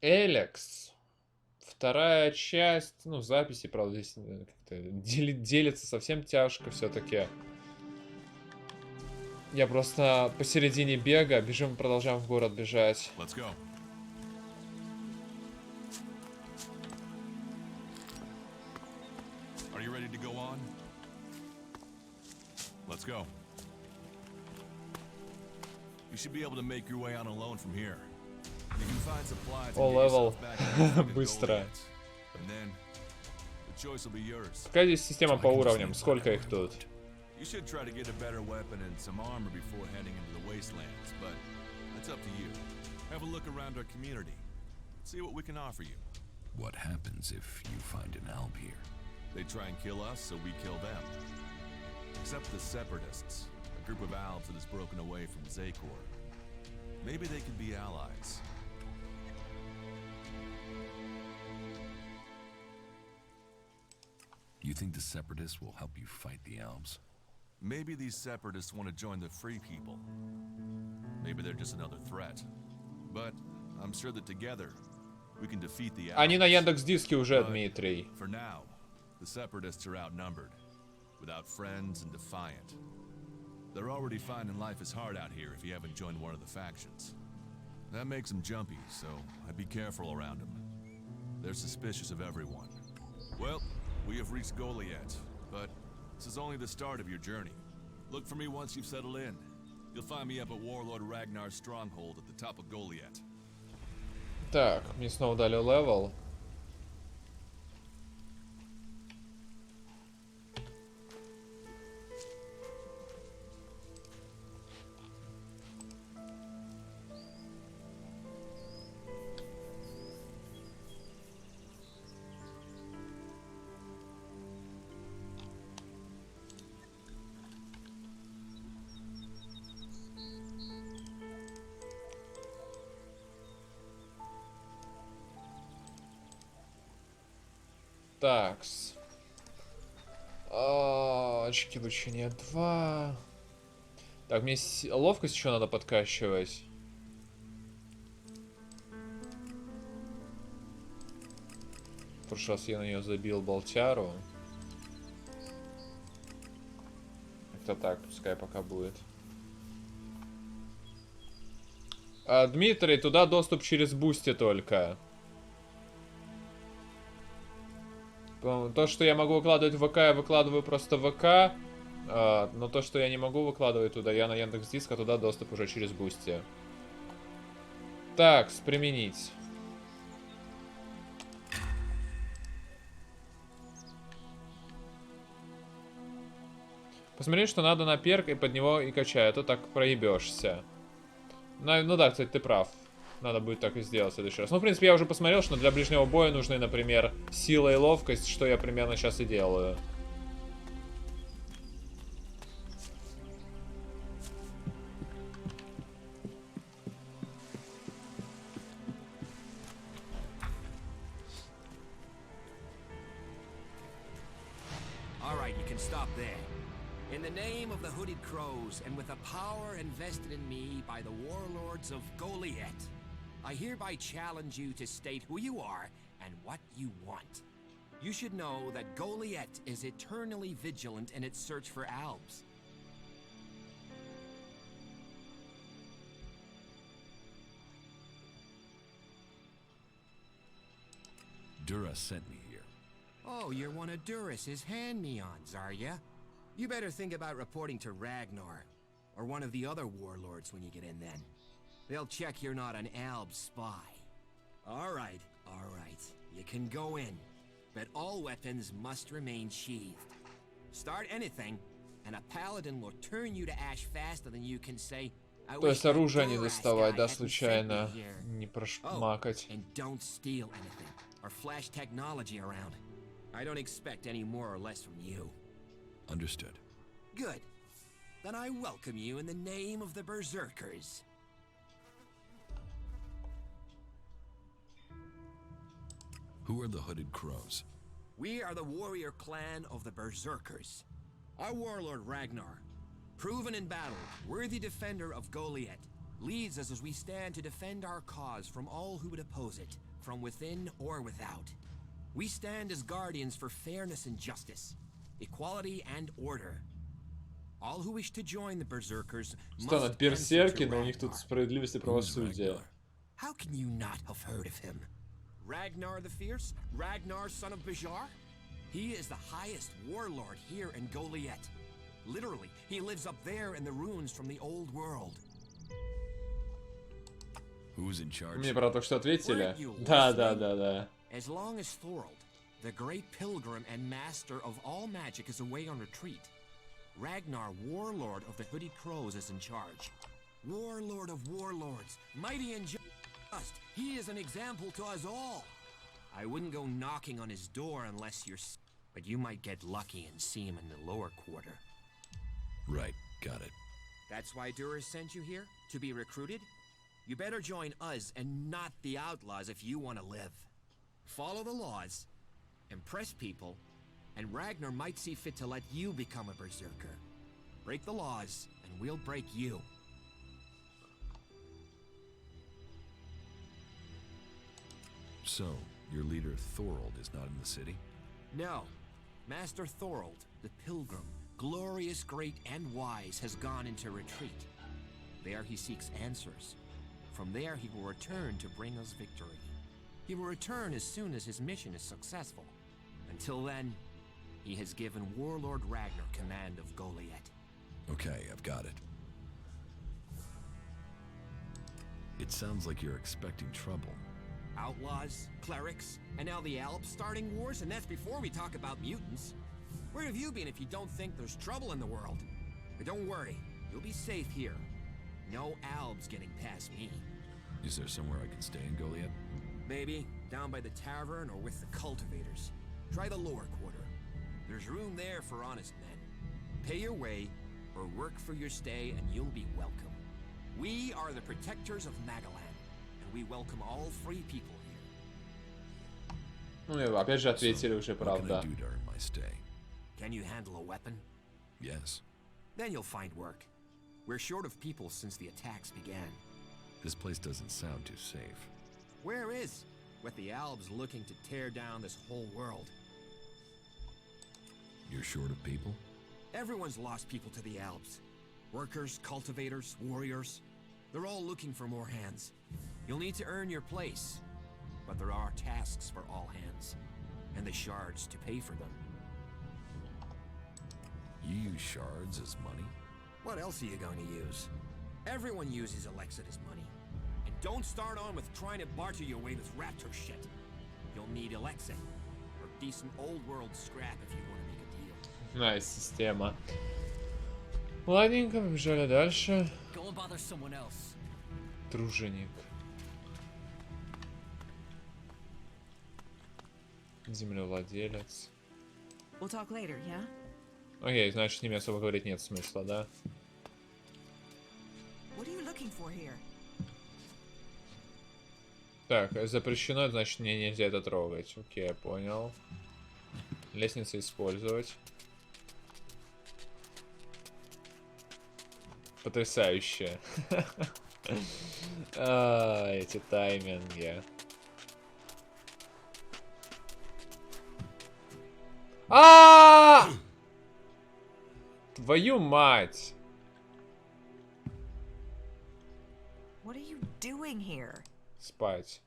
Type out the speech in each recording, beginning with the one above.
ELEX. Вторая часть, ну, записи, правда, здесь как-то делится совсем тяжко все-таки. Я просто посередине бега, бежим, продолжаем в город бежать. Let's go. Are you ready to go on? Let's go. You should be able to make your way on alone from here. You can find supplies and get yourself back to the Быстро. And then the choice will be yours. Какая здесь система по уровням? Сколько их тут? You should try to get a better weapon and some armor before heading into the wastelands, but that's up to you. Have a look around our community. See what we can offer you. What happens if you find an alb here? They try and kill us, so we kill them. Except the Separatists, a group of Albs that has broken away from Zakor. Maybe they could be allies. You think the Separatists will help you fight the Albs? Maybe these Separatists want to join the Free People. Maybe they're just another threat. But I'm sure that together we can defeat the Albs. Они на Яндекс.Диске уже, Дмитрий. For now, the Separatists are outnumbered, without friends and defiant. They're already finding life is hard out here if you haven't joined one of the factions. That makes them jumpy, so I'd be careful around them. They're suspicious of everyone. Well, we have reached Goliath, but this is only the start of your journey. Look for me once you've settled in. You'll find me up at Warlord Ragnar's stronghold at the top of Goliath. Так, мне снова дали левел. Такс. Очки обучения 2. Так, мне ловкость еще надо подкачивать. В прошлый раз я на нее забил болтяру. Как-то так, пускай пока будет. Дмитрий, туда доступ через бусти только. То, что я могу выкладывать в ВК, я выкладываю просто в ВК. Но то, что я не могу выкладывать туда, я на Яндекс.Диск, а туда доступ уже через бусти. Так, применить. Посмотри, что надо на перк, и под него и качай, а то так проебешься. Ну да, кстати, ты прав. Надо будет так и сделать в следующий раз. Ну, в принципе, я уже посмотрел, что для ближнего боя нужны, например, сила и ловкость, что я примерно сейчас и делаю. All right, you can stop there. In the name of the Hooded Crows, and with the power invested in me by the warlords of Goliath, I hereby challenge you to state who you are and what you want. You should know that Goliath is eternally vigilant in its search for Albs. Dura sent me here. Oh, you're one of Duras's hand-me-ons, are ya? You better think about reporting to Ragnar, or one of the other warlords when you get in then. They'll check you're not an Alb spy. All right, you can go in, but all weapons must remain sheathed. Start anything, and a paladin will turn you to ash faster than you can say. То есть оружие не доставать, да, случайно, не прошмакать. And don't steal anything, or flash technology around. I don't expect any more or less from you. Understood. Good. Then I welcome you in the name of the Berserkers. Who are the Hooded Crows? We are the warrior clan of the Berserkers. Our warlord Ragnar, proven in battle, worthy defender of Goliath, leads us as we stand to defend our cause from all who would oppose it, from within or without. We stand as guardians for fairness and justice, equality and order. All who wish to join the berserkers Что на must берсерки, answer to но у них тут Ragnar. справедливость и правосудие. How can you not have heard of him? Ragnar the Fierce? Ragnar, son of Bajar? He is the highest warlord here in Goliath. Literally, he lives up there in the ruins from the old world. Who's in charge? Мне про то, что ответили? Weren't you Да, listening? да, да, да. As long as Thorold, the great pilgrim and master of all magic, is away on retreat, Ragnar, warlord of the Hooded Crows, is in charge. Warlord of warlords, mighty and just. He is an example to us all. I wouldn't go knocking on his door unless you're... But you might get lucky and see him in the lower quarter. Right, got it. That's why Duras sent you here? To be recruited? You better join us and not the outlaws if you want to live. Follow the laws, impress people, and Ragnar might see fit to let you become a berserker. Break the laws, and we'll break you. So, your leader Thorold is not in the city? No. Master Thorold, the pilgrim, glorious, great, and wise, has gone into retreat. There he seeks answers. From there he will return to bring us victory. He will return as soon as his mission is successful. Until then, he has given Warlord Ragnar command of Goliath. Okay, I've got it. It sounds like you're expecting trouble. Outlaws, clerics, and now the Alps starting wars, and that's before we talk about mutants. Where have you been if you don't think there's trouble in the world? But don't worry, you'll be safe here. No Albs getting past me. Is there somewhere I can stay in Goliath? Maybe down by the tavern or with the cultivators. Try the lower quarter. There's room there for honest men. Pay your way or work for your stay and you'll be welcome. We are the protectors of Magaland, and we welcome all free people here. Ну, и опять же ответили уже, What can I правда. do to earn my stay? Can you handle a weapon? Yes. Then you'll find work. We're short of people since the attacks began. This place doesn't sound too safe. Where is? With the Albs looking to tear down this whole world. You're short of people? Everyone's lost people to the Albs. Workers, cultivators, warriors. They're all looking for more hands. You'll need to earn your place. But there are tasks for all hands. And the shards to pay for them. You use shards as money? What else are you going to use? Everyone uses ELEX as money. And don't start on with trying to barter your way with raptor shit. You'll need ELEXing. Or decent old world scrap if you want to make a deal. Найс, система. Ладненько, побежали дальше. Go and bother someone else. Труженик. Землевладелец. We'll talk later, yeah? Окей, значит, с ними особо говорить нет смысла, да? What are you looking for here? Так, запрещено, значит, мне нельзя это трогать. Окей, я понял. Лестница использовать. Потрясающе. Эти тайминги. Твою мать! What are you doing here? Спать.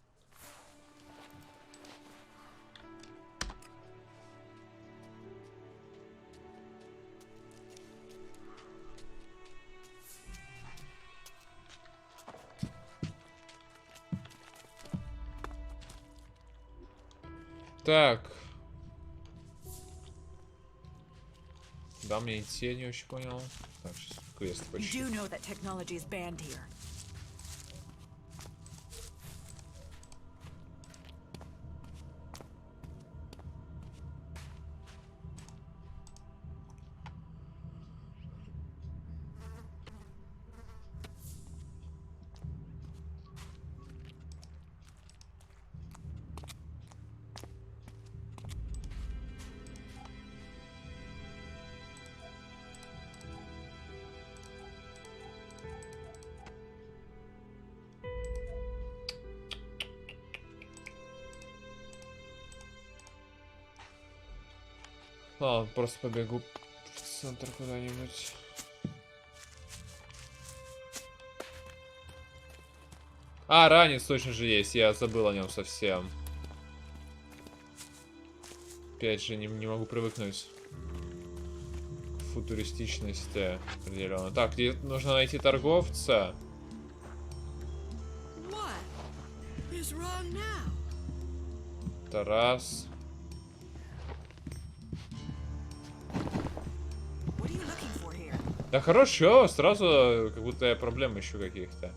Так. Да, мне идти, я не очень понял. Так, сейчас квест You почти. do know that technology is banned here. Ладно, просто побегу в центр куда-нибудь. А, ранец точно же есть, я забыл о нем совсем. Опять же, не могу привыкнуть к футуристичности определенно. Так, где нужно найти торговца. Это раз. Да хорошо, сразу как будто я проблем ищу каких-то.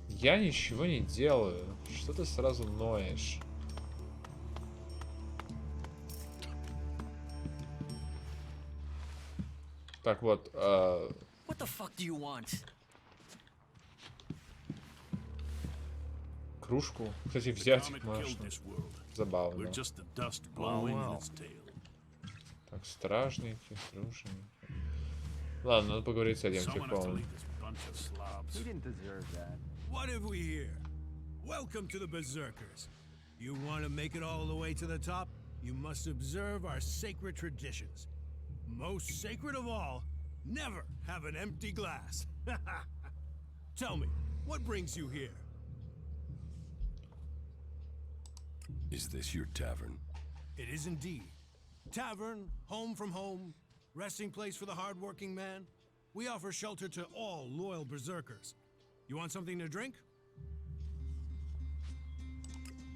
Я ничего не делаю. Что ты сразу ноешь? Так вот. What the fuck do you want? Кружку. Кстати, взять можно. Забавно. Так, стражники, дружинники. Ладно, надо поговорить с этим типом. What have we here? Welcome to the Berserkers. You want to make it all the way to the top? You must observe our sacred traditions. Most sacred of all, never have an empty glass. Tell me, what brings you here? Is this your tavern? It is indeed. Tavern, home from home, resting place for the hard-working man. We offer shelter to all loyal berserkers. You want something to drink?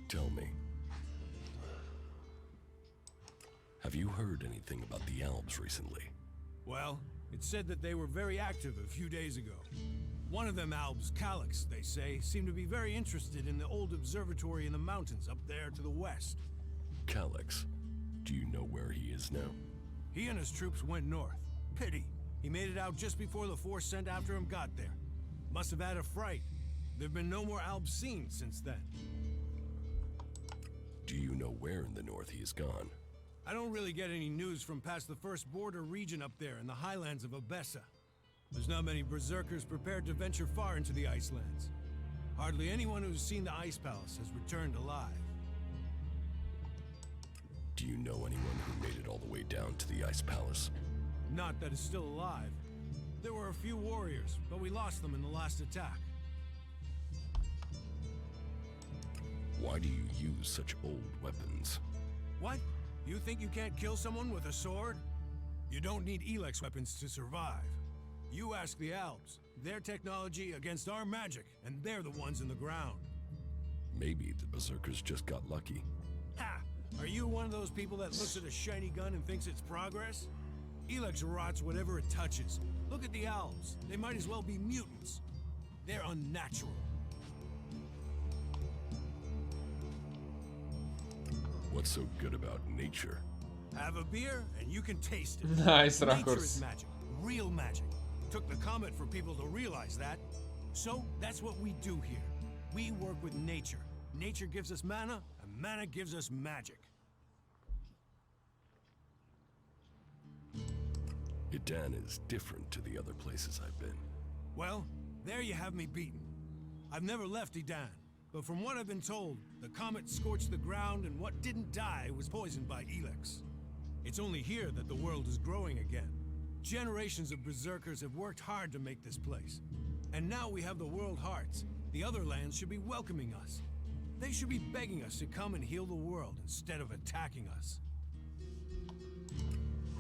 Tell me. Have you heard anything about the elves recently? Well, it's said that they were very active a few days ago. One of them elves, Calyx, they say, seemed to be very interested in the old observatory in the mountains up there to the west. Calyx? Do you know where he is now? He and his troops went north. Pity. He made it out just before the force sent after him got there. Must have had a fright. There've been no more elves seen since then. Do you know where in the north he is gone? I don't really get any news from past the first border region up there in the highlands of Abessa. There's not many berserkers prepared to venture far into the Icelands. Hardly anyone who's seen the Ice Palace has returned alive. Do you know anyone who made it all the way down to the Ice Palace? Not that is still alive. There were a few warriors, but we lost them in the last attack. Why do you use such old weapons? What? You think you can't kill someone with a sword? You don't need ELEX weapons to survive. You ask the elves. Their technology against our magic, and they're the ones in the ground. Maybe the berserkers just got lucky. Ha! Are you one of those people that looks at a shiny gun and thinks it's progress? ELEX rots whatever it touches. Look at the elves. They might as well be mutants. They're unnatural. What's so good about nature? Have a beer and you can taste it. Nice, Nature Rakurs. is magic. Real magic. Took the comet for people to realize that. So that's what we do here. We work with nature. Nature gives us mana, and mana gives us magic. Idan is different to the other places I've been. Well, there you have me beaten. I've never left Idan, but from what I've been told, the comet scorched the ground and what didn't die was poisoned by ELEX. It's only here that the world is growing again. Generations of berserkers have worked hard to make this place. And now we have the world hearts. The other lands should be welcoming us. They should be begging us to come and heal the world instead of attacking us.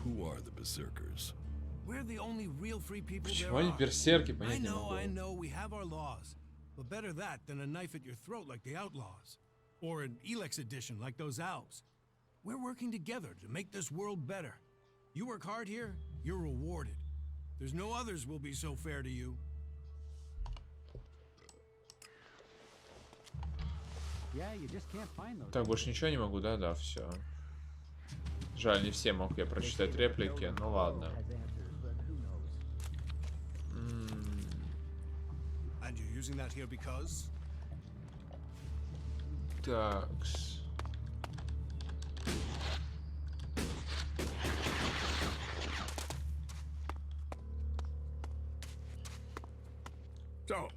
Who are the berserkers? We're the only real free people there Почему они are. берсерки, I понять не know, могу. we have our laws. But better that than a knife at your throat like the outlaws. Or an ELEX edition like those elves. We're working together to make this world better. You work hard here, you're rewarded. There's no others will be so fair to you. Yeah, you just can't find those. Так, больше ничего не могу, да? Да, все. Жаль, не все мог я прочитать реплики, ну ладно. And you're using that here because? Такс. So,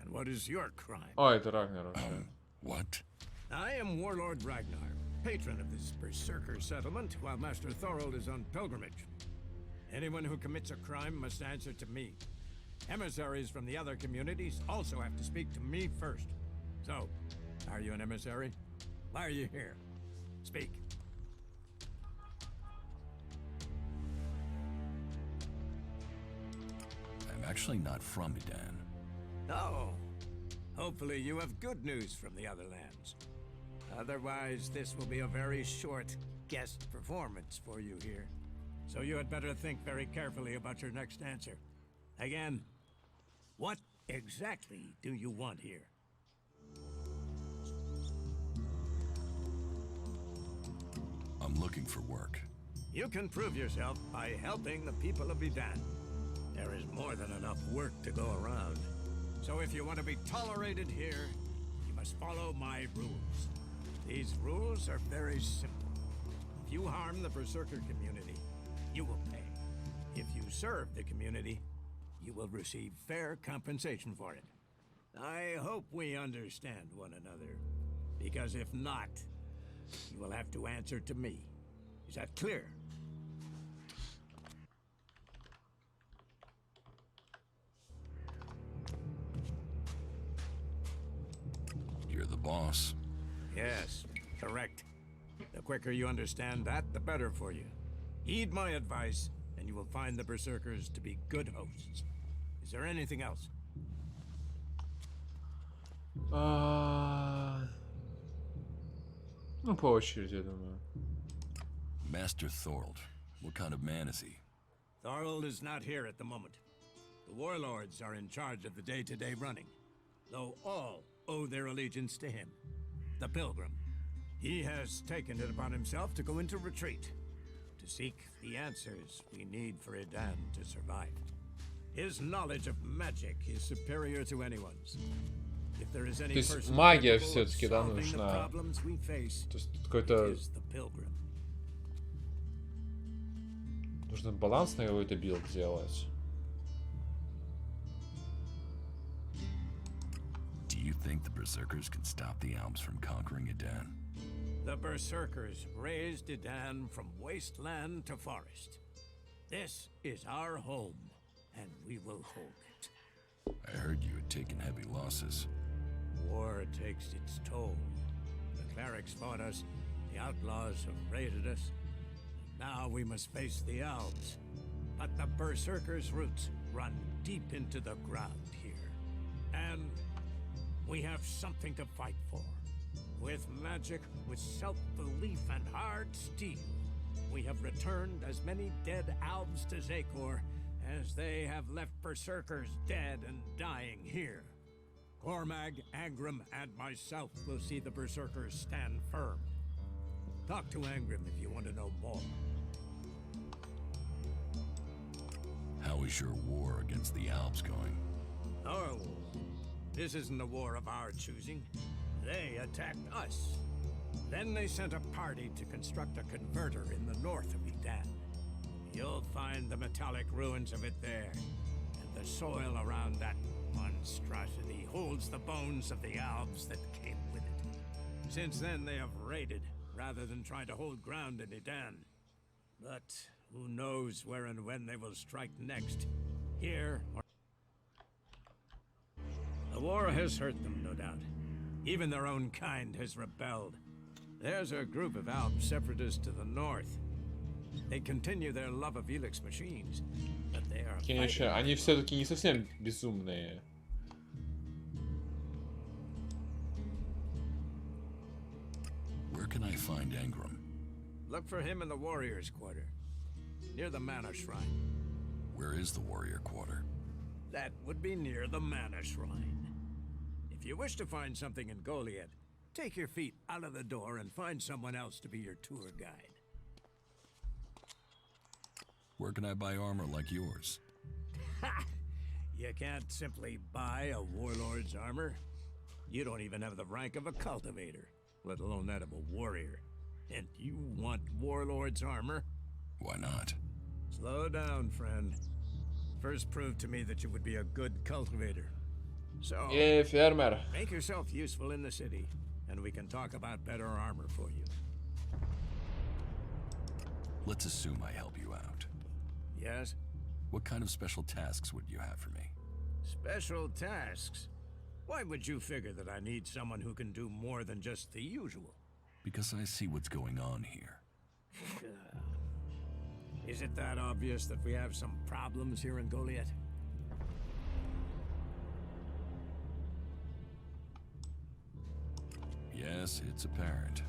and what is your crime? О, это Рагнар уже. What? I am Warlord Ragnar. patron of this berserker settlement while Master Thorold is on pilgrimage. Anyone who commits a crime must answer to me. Emissaries from the other communities also have to speak to me first. So, are you an emissary? Why are you here? Speak. I'm actually not from Edan. Oh. Hopefully you have good news from the other lands. Otherwise, this will be a very short guest performance for you here. So you had better think very carefully about your next answer. Again, what exactly do you want here? I'm looking for work. You can prove yourself by helping the people of Edan. There is more than enough work to go around. So if you want to be tolerated here, you must follow my rules. These rules are very simple. If you harm the Berserker community, you will pay. If you serve the community, you will receive fair compensation for it. I hope we understand one another, because if not, you will have to answer to me. Is that clear? You're the boss. Yes, correct. The quicker you understand that, the better for you. Heed my advice, and you will find the Berserkers to be good hosts. Is there anything else? Ну, по очереди, я думаю. Master Thorold. What kind of man is he? Thorold is not here at the moment. The warlords are in charge of the day-to-day running, though all owe their allegiance to him, the Pilgrim. He has taken it upon himself to go into retreat, to seek the answers we need for Edan to survive. His knowledge of magic is superior to anyone's. If there is any person магия capable of всё-таки, да, solving the нужна. problems we face, То есть it какой-то is the Pilgrim. нужно балансный какой-то билд делать. Do you think the Berserkers can stop the Alps from conquering Edan? The Berserkers raised Edan from wasteland to forest. This is our home, and we will hold it. I heard you had taken heavy losses. War takes its toll. The clerics fought us, the outlaws have raided us. Now we must face the elves. But the Berserkers' roots run deep into the ground here. And we have something to fight for. With magic, with self-belief and hard steel, we have returned as many dead elves to Zakor as they have left Berserkers dead and dying here. Cormag, Angrim, and myself will see the Berserkers stand firm. Talk to Angrim if you want to know more. How is your war against the Alps going? Our war. This isn't a war of our choosing. They attacked us. Then they sent a party to construct a converter in the north of Edan. You'll find the metallic ruins of it there, and the soil around that monstrosity holds the bones of the elves that came with it. Since then, they have raided, rather than trying to hold ground in Edan. But who knows where and when they will strike next, here or... The war has hurt them, no doubt. Even their own kind has rebelled. There's a group of Alp separatists to the north. They continue their love of ELEX machines, but they are... Конечно, они все-таки не совсем безумные. Where can I find Angrim? Look for him in the Warriors' Quarter, near the Mana Shrine. Where is the Warrior Quarter? That would be near the Mana Shrine. If you wish to find something in Goliad, take your feet out of the door and find someone else to be your tour guide. Where can I buy armor like yours? Ha! You can't simply buy a warlord's armor. You don't even have the rank of a cultivator, let alone that of a warrior. And you want warlord's armor? Why not? Slow down, friend. First prove to me that you would be a good cultivator. So, Фермер. make yourself useful in the city, and we can talk about better armor for you. Let's assume I help you out. Yes? What kind of special tasks would you have for me? Special tasks? Why would you figure that I need someone who can do more than just the usual? Because I see what's going on here. Is it that obvious that we have some problems here in Goliath? Yes, it's apparent.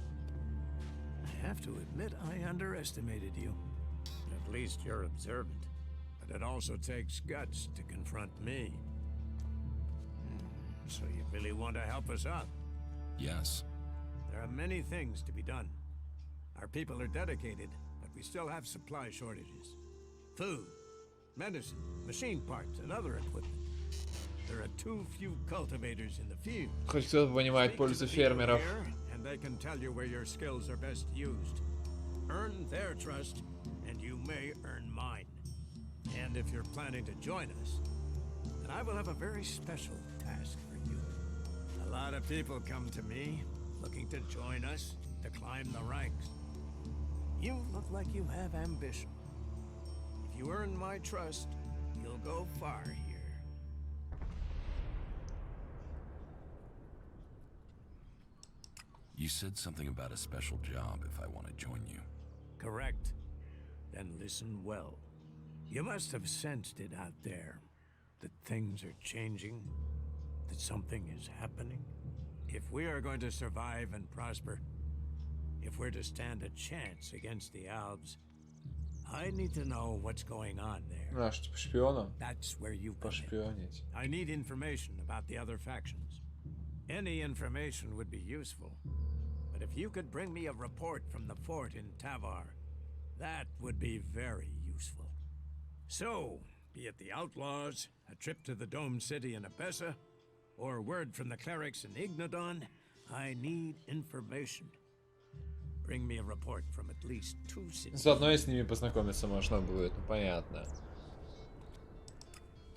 I have to admit I underestimated you. At least you're observant. But it also takes guts to confront me. So you really want to help us out? Yes. There are many things to be done. Our people are dedicated, but we still have supply shortages. Food, medicine, machine parts, and other equipment. There are too few cultivators in the field. Хоть кто-то понимает пользу фермеров. And they can tell you where your skills are best used. Earn their trust, and you may earn mine. And if you're planning to join us, then I will have a very special task for you. A lot of people come to me, looking to join us, to climb the ranks. You look like you have ambition. If you earn my trust, you'll go far here. You said something about a special job if I want to join you. Correct. Then listen well. You must have sensed it out there, that things are changing, that something is happening. If we are going to survive and prosper, if we're to stand a chance against the Alps, I need to know what's going on there. А, что, по шпионам? That's where you come in. Пошпионить. I need information about the other factions. Any information would be useful. But if you could bring me a report from the fort in Tavar, that would be very useful. So, be it the outlaws, a trip to the domed city in Abessa, or word from the clerics in Ignodon, I need information. Bring me a report from at least 2 cities. Заодно и с ними познакомиться можно будет, ну понятно.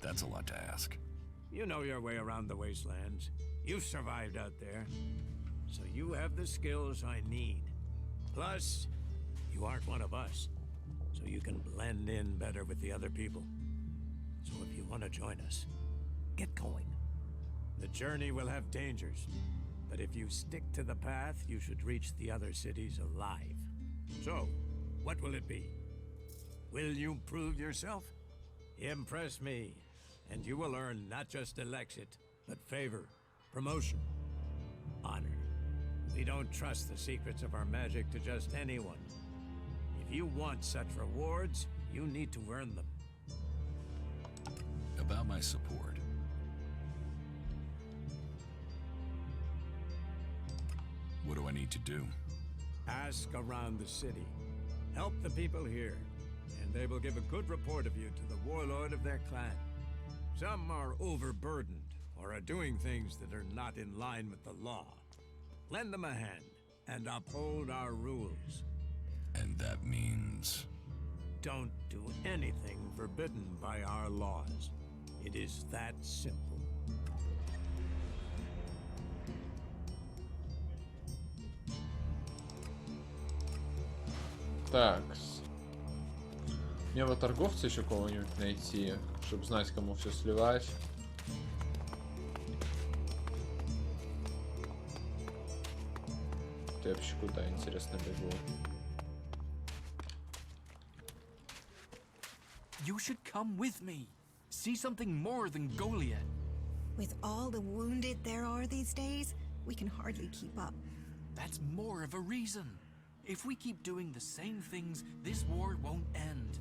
That's a lot to ask. You know your way around the wastelands. You've survived out there. So you have the skills I need. Plus, you aren't one of us. So you can blend in better with the other people. So if you want to join us, get going. The journey will have dangers. But if you stick to the path, you should reach the other cities alive. So, what will it be? Will you prove yourself? Impress me, and you will earn not just Elexit, but favor, promotion, honor. We don't trust the secrets of our magic to just anyone. If you want such rewards, you need to earn them. About my support. What do I need to do? Ask around the city. Help the people here, and they will give a good report of you to the warlord of their clan. Some are overburdened, or are doing things that are not in line with the law. Lend them a hand, and uphold our rules. And that means... Don't do anything forbidden by our laws. It is that simple. Такс. Мне вот торговца еще кого-нибудь найти, чтобы знать, кому все сливать. Я вообще куда, интересно, бегу? You should come with me. See something more than Goliath. With all the wounded there are these days, we can hardly keep up. That's more of a reason. If we keep doing the same things, this war won't end.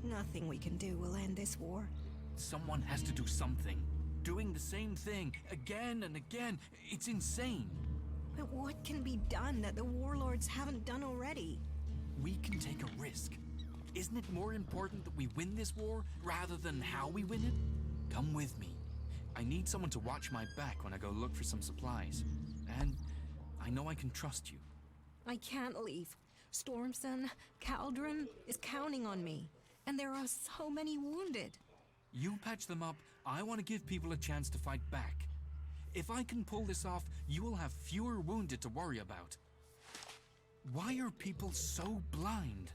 Nothing we can do will end this war. Someone has to do something. Doing the same thing again and again, it's insane. But what can be done that the warlords haven't done already? We can take a risk. Isn't it more important that we win this war rather than how we win it? Come with me. I need someone to watch my back when I go look for some supplies. And I know I can trust you. I can't leave. Stormson, Caldron is counting on me. And there are so many wounded. You patch them up. I want to give people a chance to fight back. If I can pull this off, you will have fewer wounded to worry about. Why are people so blind?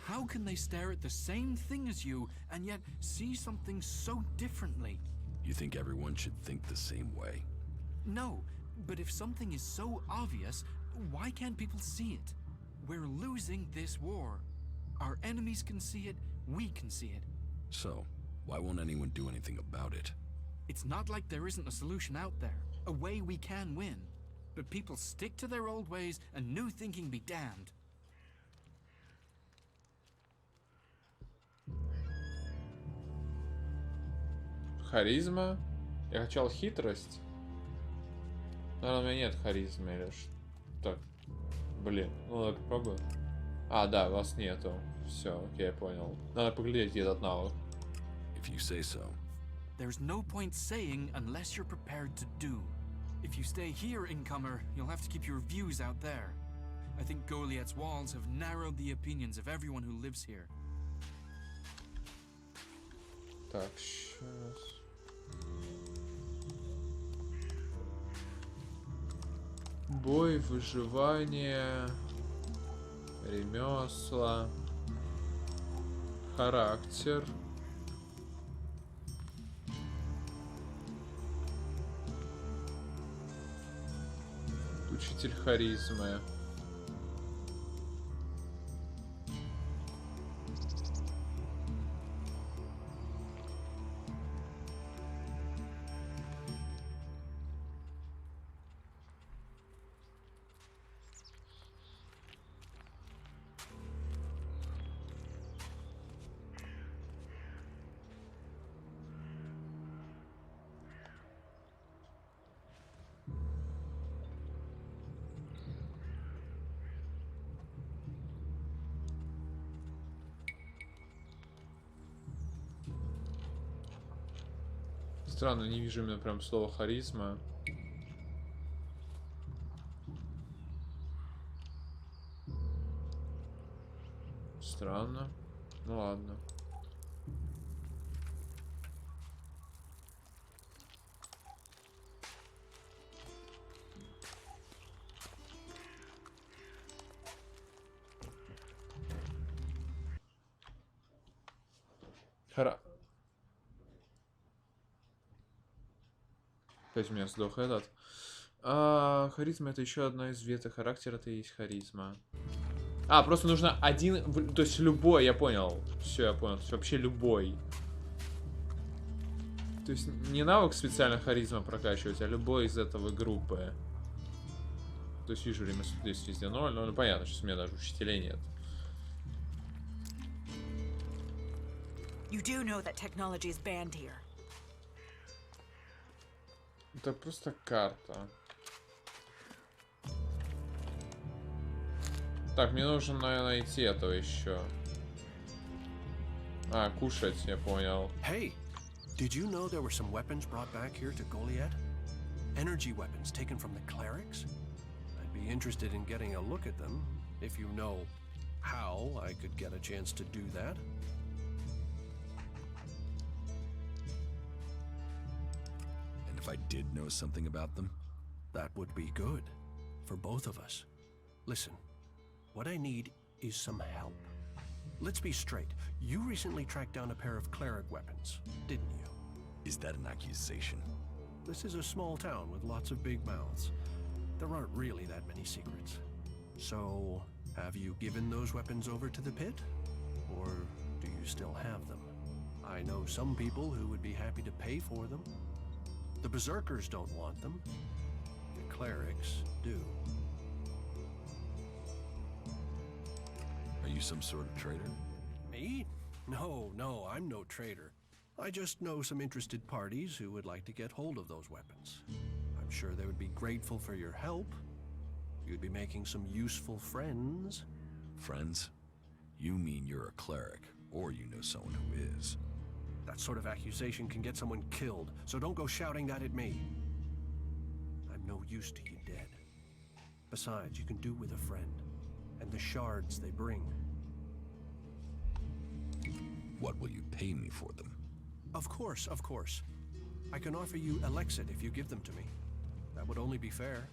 How can they stare at the same thing as you and yet see something so differently? You think everyone should think the same way? No, but if something is so obvious, why can't people see it? We're losing this war. Our enemies can see it, we can see it. So, why won't anyone do anything about it? It's not like there isn't a solution out there, a way we can win. But people stick to their old ways and new thinking be damned. Харизма? Я хотел хитрость. Наверное, у меня нет харизмы или что. Так. Блин, ну надо попробую. А, да, вас нету. Все, окей, я понял. Надо поглядеть этот навык. If you say so. There's no point saying unless you're prepared to do. If you stay here, incomer, you'll have to keep your views out there. I think Goliath's walls have narrowed the opinions of everyone who lives here. Так, сейчас. Бой, выживание, ремесла, характер. Учитель харизмы. Странно, не вижу именно прям слова харизма. Странно. Ну ладно. Опять у меня сдох этот. Харизма — это еще одна из веток характера, это и есть харизма. Просто нужно один, то есть любой, я понял. Все, я понял. То есть вообще любой. То есть не навык специально харизма прокачивать, а любой из этого группы. То есть вижу ремесло здесь везде 0, ну понятно, сейчас у меня даже учителей нет. You do know that technology is banned here. Это просто карта. Так, мне нужно, наверное, найти этого еще. Кушать, я понял. Hey, did you know there were some weapons brought back here to Goliath? Energy weapons taken from the clerics? I'd be interested in getting a look at them, if you know how I could get a chance to do that. If I did know something about them? That would be good. For both of us. Listen, what I need is some help. Let's be straight. You recently tracked down a pair of cleric weapons, didn't you? Is that an accusation? This is a small town with lots of big mouths. There aren't really that many secrets. So, have you given those weapons over to the pit? Or do you still have them? I know some people who would be happy to pay for them. The berserkers don't want them. The clerics do. Are you some sort of traitor? Me? No, I'm no traitor. I just know some interested parties who would like to get hold of those weapons. I'm sure they would be grateful for your help. You'd be making some useful friends. Friends? You mean you're a cleric, or you know someone who is. That sort of accusation can get someone killed, so don't go shouting that at me. I'm no use to you dead. Besides, you can do with a friend, and the shards they bring. What will you pay me for them? Of course. I can offer you ELEX if you give them to me. That would only be fair.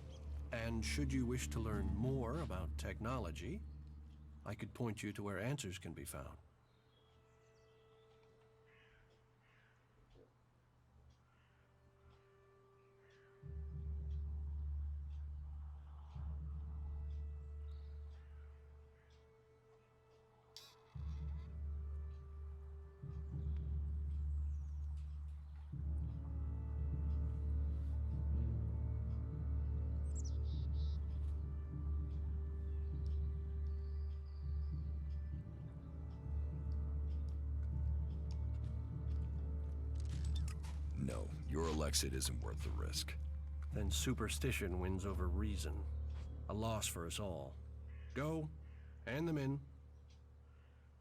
And should you wish to learn more about technology, I could point you to where answers can be found. No, your ELEX isn't worth the risk. Then superstition wins over reason. A loss for us all. Go, hand them in.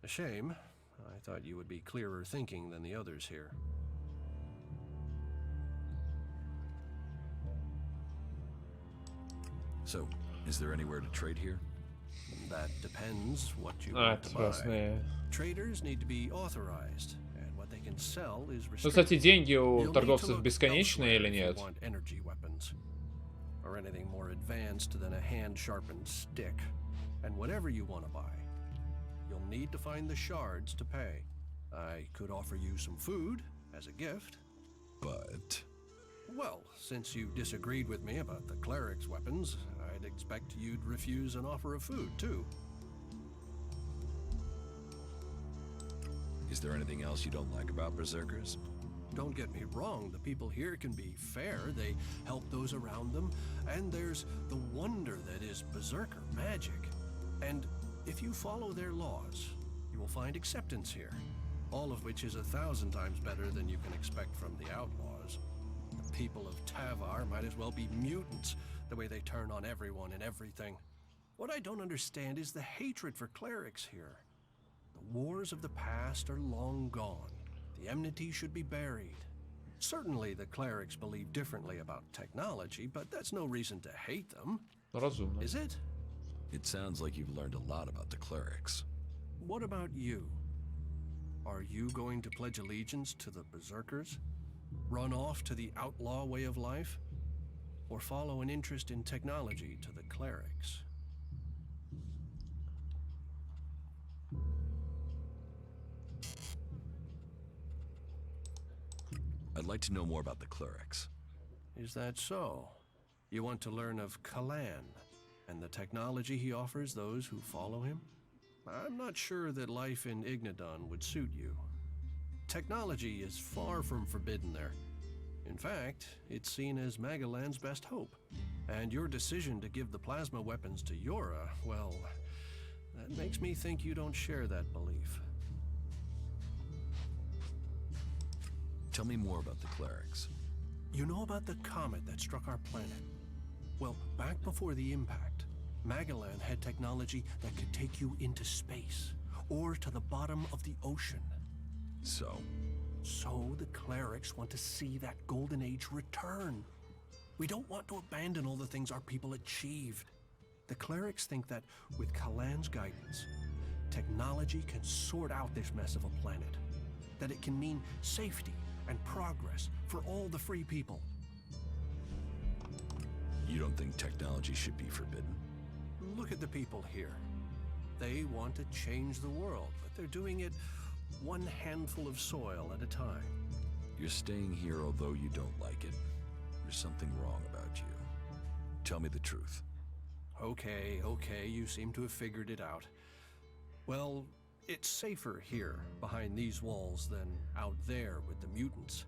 A shame. I thought you would be clearer thinking than the others here. So, is there anywhere to trade here? That depends what you want to buy. Traders need to be authorized, and what they can sell is Ну, restricted. кстати, деньги у You'll need to торговцев look бесконечные или elsewhere if you нет? want energy weapons, or anything more advanced than a hand-sharpened stick. And whatever you want to buy, you'll need to find the shards to pay. I could offer you some food as a gift. But... Well, since you disagreed with me about the cleric's weapons, I'd expect you'd refuse an offer of food, too. Is there anything else you don't like about Berserkers? Don't get me wrong, the people here can be fair, they help those around them, and there's the wonder that is Berserker magic. And if you follow their laws, you will find acceptance here, all of which is 1,000 times better than you can expect from the outlaws. The people of Tavar might as well be mutants, the way they turn on everyone and everything. What I don't understand is the hatred for clerics here. The wars of the past are long gone. The enmity should be buried. Certainly the clerics believe differently about technology, but that's no reason to hate them. Разумно. Is it? It sounds like you've learned a lot about the clerics. What about you? Are you going to pledge allegiance to the Berserkers? Run off to the outlaw way of life? Or follow an interest in technology to the clerics? I'd like to know more about the clerics. Is that so? You want to learn of Kalan and the technology he offers those who follow him? I'm not sure that life in Ignadon would suit you. Technology is far from forbidden there. In fact, it's seen as Magalan's best hope. And your decision to give the plasma weapons to Yora, well, that makes me think you don't share that belief. Tell me more about the clerics. You know about the comet that struck our planet? Well, back before the impact, Magalan had technology that could take you into space, or to the bottom of the ocean. So the clerics want to see that golden age return. We don't want to abandon all the things our people achieved. The clerics think that with Kalan's guidance, technology can sort out this mess of a planet. That it can mean safety and progress for all the free people. you don't think technology should be forbidden? Look at the people here. They want to change the world, but they're doing it one handful of soil at a time. You're staying here although you don't like it. There's something wrong about you. Tell me the truth. Okay, you seem to have figured it out. Well, it's safer here, behind these walls, than out there with the mutants.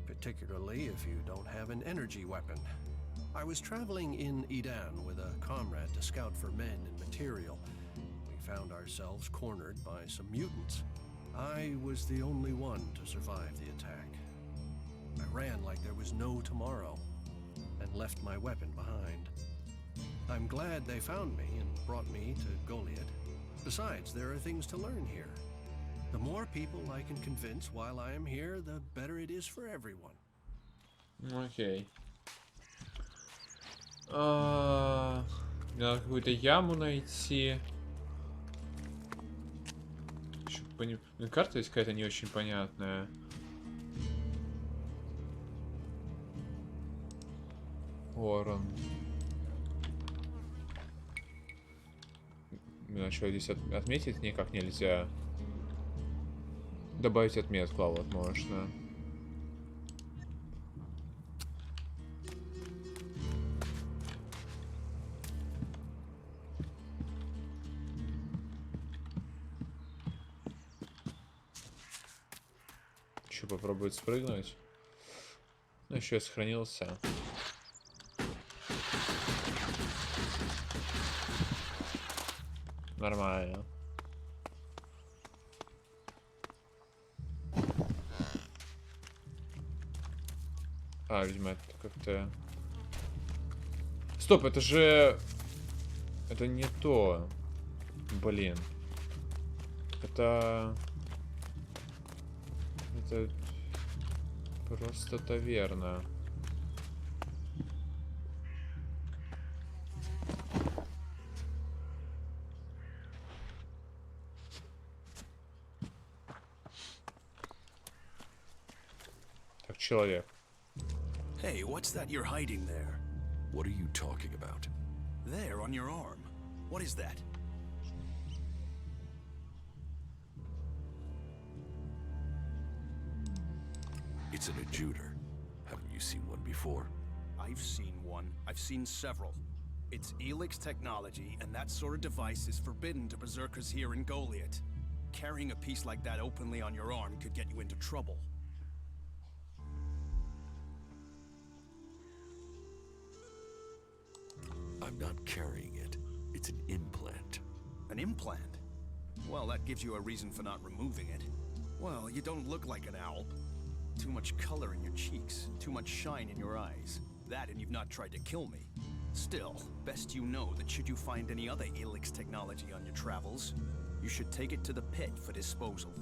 Particularly if you don't have an energy weapon. I was traveling in Edan with a comrade to scout for men and material. We found ourselves cornered by some mutants. I was the only one to survive the attack. I ran like there was no tomorrow, and left my weapon behind. I'm glad they found me and brought me to Goliath. Besides, there are things to learn here. The more people I can convince while I am here, the better it is for everyone. Окей. Надо какую-то яму найти. Карта есть какая-то не очень понятная. Ворон. Иначе здесь отметить никак нельзя. Добавить отметку, а вот можно. Еще попробовать спрыгнуть. Ну, еще я сохранился. Нормально. А, видимо, это как-то... Стоп, это же... Это не то. Блин. Это просто таверна. Так, человек. Hey, what's that you're hiding there? What are you talking about? There, on your arm. What is that? It's an adjuter. Haven't you seen one before? I've seen one. I've seen several. It's ELEX technology, and that sort of device is forbidden to berserkers here in Goliath. Carrying a piece like that openly on your arm could get you into trouble. I'm not carrying it. It's an implant. An implant? Well, that gives you a reason for not removing it. Well, you don't look like an owl. Too much color in your cheeks, too much shine in your eyes. That and you've not tried to kill me. Still, best you know that should you find any other ELEX technology on your travels, you should take it to the pit for disposal.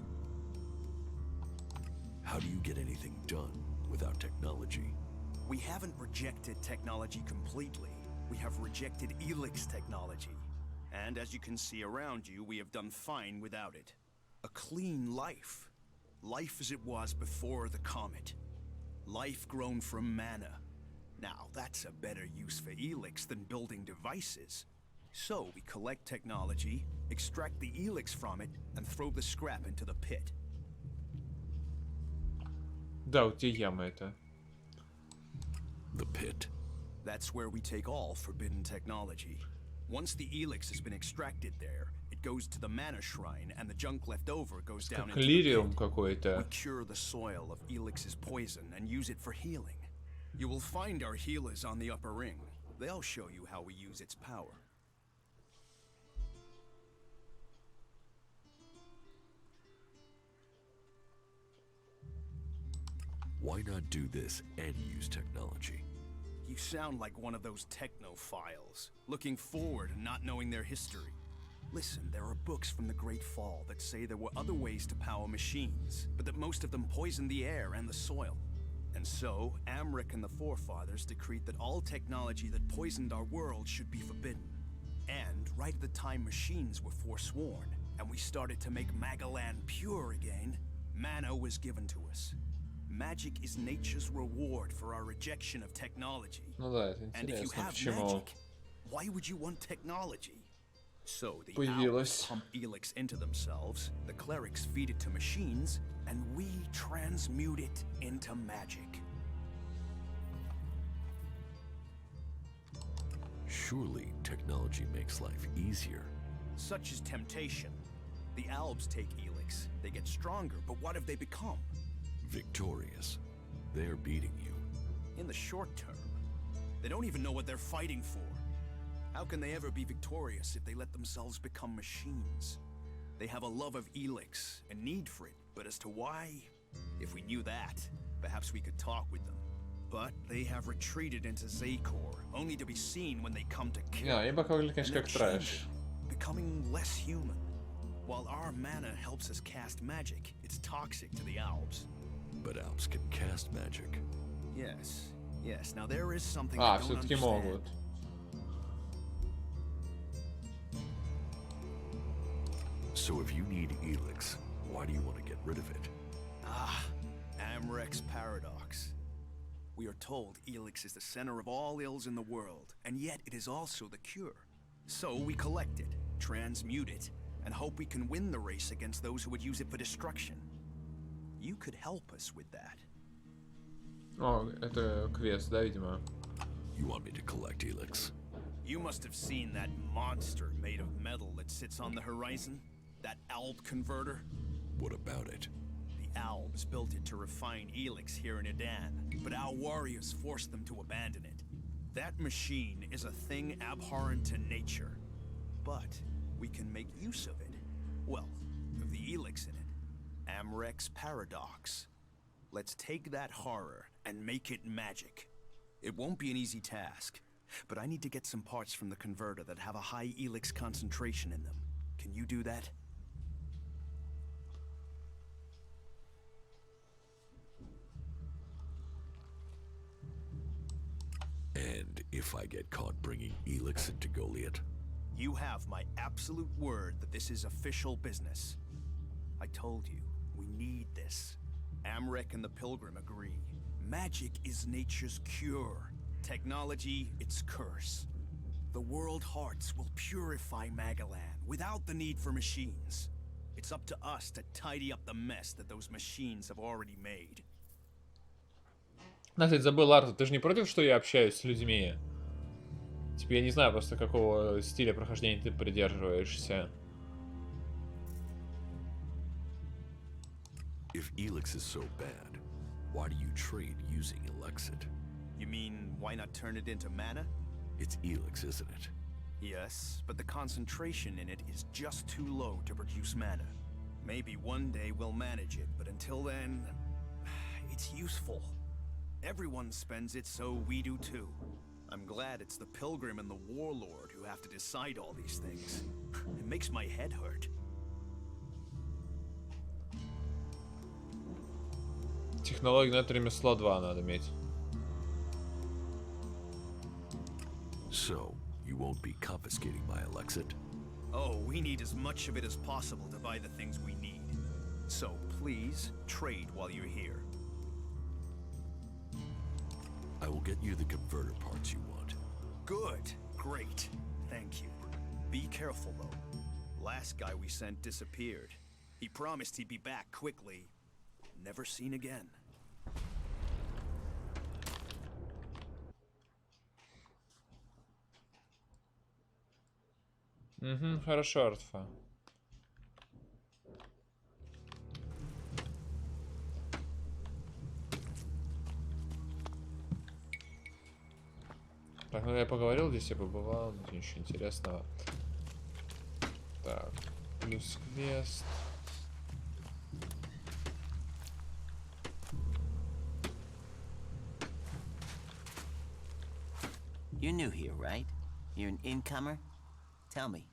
How do you get anything done without technology? We haven't rejected technology completely. We have rejected ELEX technology. And as you can see around you, we have done fine without it. A clean life. Life as it was before the comet. Life grown from mana. Now, that's a better use for ELEX than building devices. So, we collect technology, extract the ELEX from it, and throw the scrap into the pit. Да, вот где яма это? The pit. That's where we take all forbidden technology. Once the ELEX has been extracted there, it goes to the mana shrine, and the junk left over goes down into the pit. We cure the soil of ELEX's poison and use it for healing. You will find our healers on the upper ring. They'll show you how we use its power. Why not do this and use technology? You sound like one of those technophiles, looking forward and not knowing their history. Listen, there are books from the Great Fall that say there were other ways to power machines, but that most of them poisoned the air and the soil. And so, Amric and the Forefathers decreed that all technology that poisoned our world should be forbidden. And right at the time machines were forsworn, and we started to make Magaland pure again, mana was given to us. Magic is nature's reward for our rejection of technology. Ну да, это And if you интересно, have почему magic, why would you want technology? So the появилось. owls pump ELEX into themselves, the clerics feed it to machines, and we transmute it into magic. Surely technology makes life easier. Such is temptation. The Albs take ELEX, they get stronger, but what have they become? Victorious. They're beating you. In the short term. They don't even know what they're fighting for. How can they ever be victorious if they let themselves become machines? They have a love of ELEX, a need for it, but as to why, if we knew that, perhaps we could talk with them. But they have retreated into Zakor, only to be seen when they come to kill. Yeah, им выглядит, конечно, как трэш. Becoming less human. While our mana helps us cast magic, it's toxic to the Albs. But Alps can cast magic. Yes, yes. Now there is something I don't все-таки understand. могут. So if you need ELEX, why do you want to get rid of it? Ah, Amrek's paradox. We are told ELEX is the center of all ills in the world, and yet it is also the cure. So we collect it, transmute it, and hope we can win the race against those who would use it for destruction. You could help us with that. О, это квест, да, видимо? You want me to collect ELEX? You must have seen that monster made of metal that sits on the horizon? That Alb converter? What about it? The Albs built it to refine ELEX here in Edan, but our warriors forced them to abandon it. That machine is a thing abhorrent to nature, but we can make use of it. Well, of the ELEX in it. Amrek's paradox. Let's take that horror and make it magic. It won't be an easy task, but I need to get some parts from the converter that have a high ELEX concentration in them. Can you do that? And if I get caught bringing ELEX into Goliath? You have my absolute word that this is official business. I told you, we need this. Amrek and the Pilgrim agree. Magic is nature's cure. Technology, its curse. The world hearts will purify Magalan without the need for machines. It's up to us to tidy up the mess that those machines have already made. Кстати, забыл, Арта, ты же не против, что я общаюсь с людьми? Типа, я не знаю просто, какого стиля прохождения ты придерживаешься. If ELEX is so bad, why do you trade using Elexit? You mean, why not turn it into mana? It's ELEX, isn't it? Yes, but the concentration in it is just too low to produce mana. Maybe one day we'll manage it, but until then, it's useful. Everyone spends it, so we do too. I'm glad it's the Pilgrim and the Warlord who have to decide all these things. It makes my head hurt. Технология на ремесло 2 надо иметь. So, you won't be confiscating my Elexit? Oh, we need as much of it as possible to buy the things we need. So, please, trade while you're here. I will get you the converter parts you want. Good. Great. Thank you. Be careful, though. Last guy we sent disappeared. He promised he'd be back quickly. Never seen again. Угу, хорошо, Артфа. Так, ну я поговорил, здесь я побывал, ничего интересного. Так, плюс квест. You're new here, right? You're an incomer? Tell me,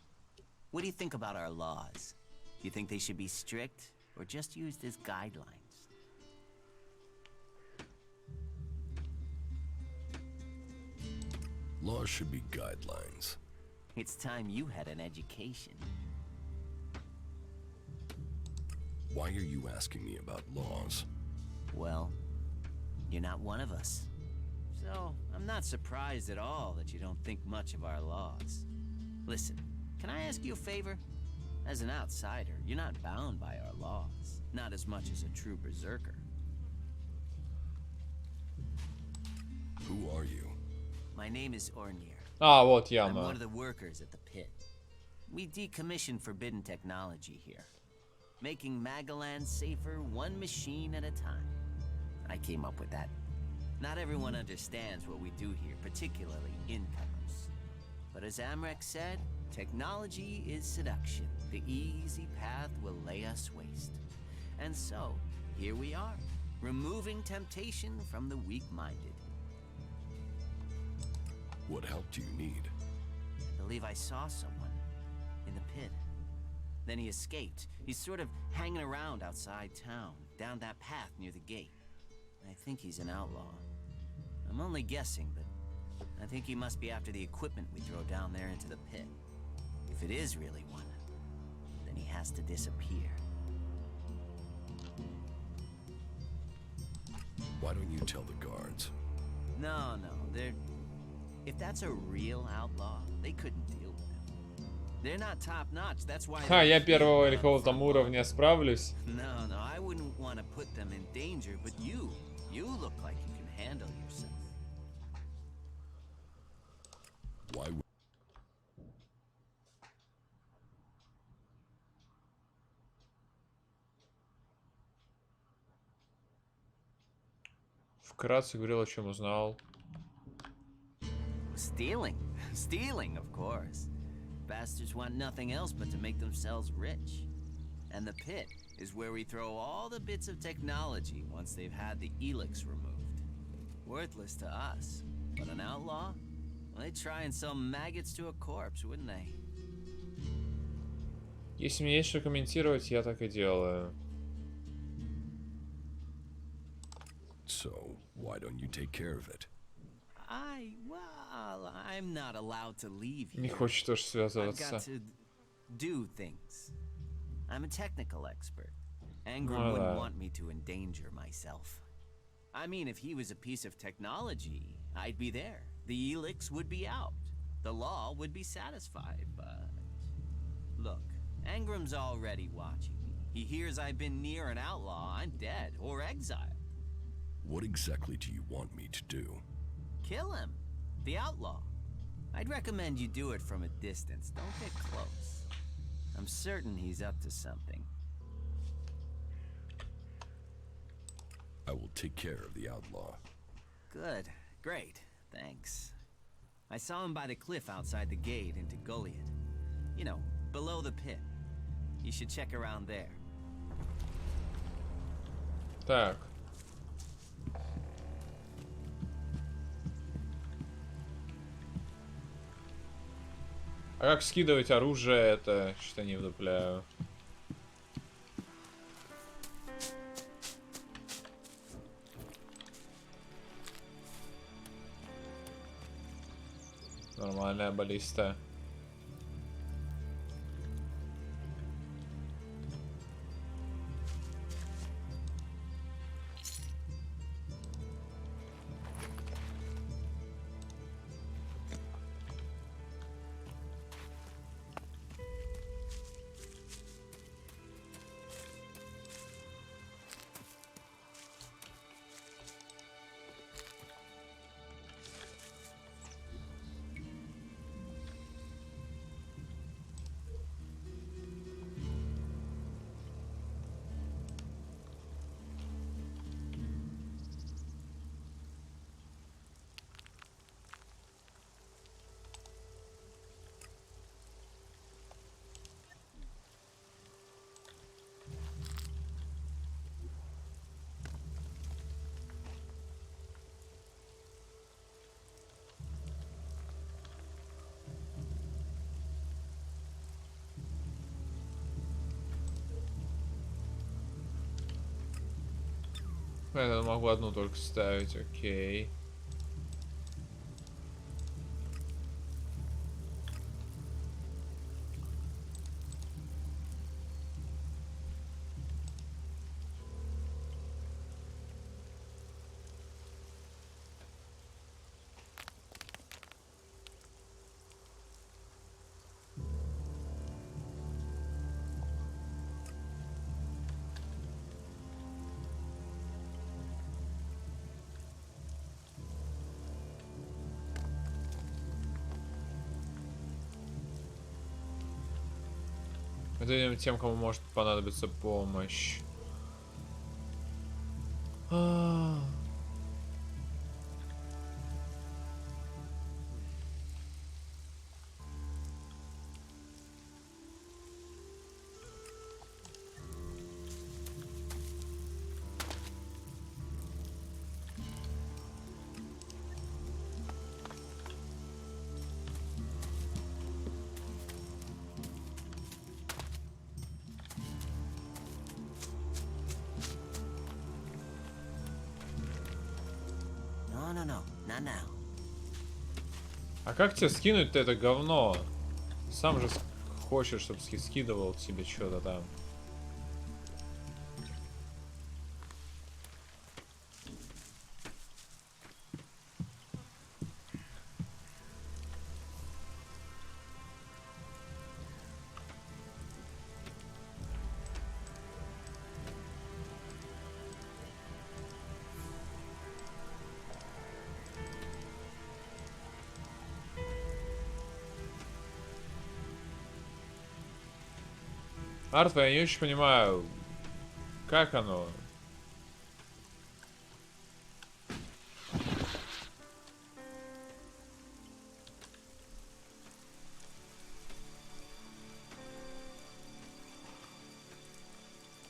what do you think about our laws? Do you think they should be strict or just used as guidelines? Laws should be guidelines. It's time you had an education. Why are you asking me about laws? Well, you're not one of us. So, I'm not surprised at all that you don't think much of our laws. Listen, can I ask you a favor? As an outsider, you're not bound by our laws. Not as much as a true berserker. Who are you? My name is Ornir. А, вот I'm яма. one of the workers at the pit. We decommission forbidden technology here, making Magalan safer one machine at a time. I came up with that. Not everyone understands what we do here, particularly incomers. But as Amrek said, technology is seduction. The easy path will lay us waste. And so, here we are, removing temptation from the weak-minded. What help do you need? I believe I saw someone in the pit. Then he escaped. He's sort of hanging around outside town, down that path near the gate. I think he's an outlaw. I'm only guessing, but I think he must be after the equipment we throw down there into the pit. If it is really one, then he has to disappear. Why don't you tell the guards? No, they're... If that's a real outlaw, they couldn't deal with him. They're not top notch. That's why. Ха, я первого или какого там уровня справлюсь. No, no, I wouldn't want to put them in danger, but you look like you can handle yourself. Why would... Вкратце говорил, о чем узнал. Stealing. Stealing, of course. Bastards want nothing else but to make themselves rich. And the pit is where we throw all the bits of technology once they've had the ELEX removed. Worthless to us, but an outlaw? Well, they'd try and sell maggots to a corpse, wouldn't they? Если мне есть что комментировать, я так и делаю. So, why don't you take care of it? Well, I'm not allowed to leave here. Не хочет тоже связываться. I've got to do things. I'm a technical expert. Angrum Ну, wouldn't да. want me to endanger myself. I mean, if he was a piece of technology, I'd be there. The ELEX would be out. The law would be satisfied, but... Look, Angrum's already watching me. He hears I've been near an outlaw, I'm dead, or exiled. What exactly do you want me to do? Kill him. The outlaw. I'd recommend you do it from a distance. Don't get close. I'm certain he's up to something. I will take care of the outlaw. Good. Great. Thanks. I saw him by the cliff outside the gate into Goliath. You know, below the pit. You should check around there. Так. А как скидывать оружие, это что-то не вдупляю. Нормальная баллиста. Я могу одну только ставить, окей. Это тем, кому может понадобиться помощь. А как тебе скинуть-то это говно? Сам же хочешь, чтобы скидывал тебе что-то там. Артва, я не очень понимаю, как оно?